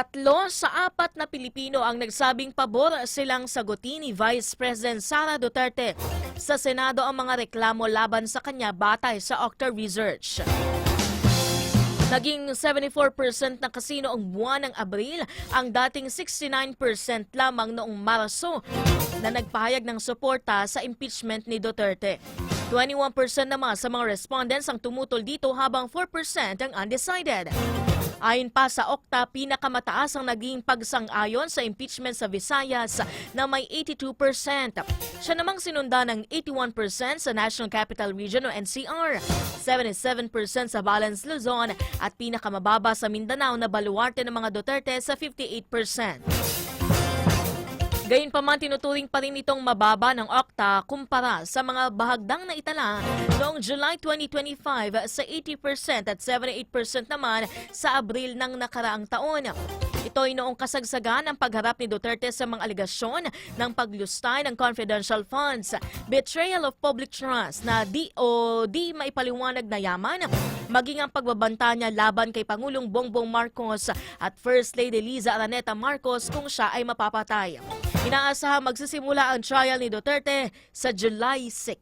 3 sa 4 na Pilipino ang nagsabing pabor silang sagutin ni Vice President Sara Duterte sa Senado ang mga reklamo laban sa kanya batay sa Okta Research. Naging 74% ng kasino ang buwan ng Abril, ang dating 69% lamang noong Marso na nagpahayag ng suporta sa impeachment ni Duterte. 21% naman sa mga respondents ang tumutol dito habang 4% ang undecided. Ayon pa sa Okta, pinakamataas ang naging pagsang-ayon sa impeachment sa Visayas na may 82%. Siya namang sinundan ng 81% sa National Capital Region o NCR, 77% sa Balance Luzon at pinakamababa sa Mindanao na baluarte ng mga Duterte sa 58%. Gayunpaman, tinuturing pa rin itong mababa ng Okta kumpara sa mga bahagdang na itala noong July 2025 sa 80% at 78% naman sa Abril ng nakaraang taon. Ito ay noong kasagsagan ng pagharap ni Duterte sa mga aligasyon ng paglustay ng confidential funds, betrayal of public trust na di maipaliwanag na yaman, maging ang pagbabanta niya laban kay Pangulong Bongbong Marcos at First Lady Liza Araneta Marcos kung siya ay mapapatay. Inaasahang magsisimula ang trial ni Duterte sa July 6.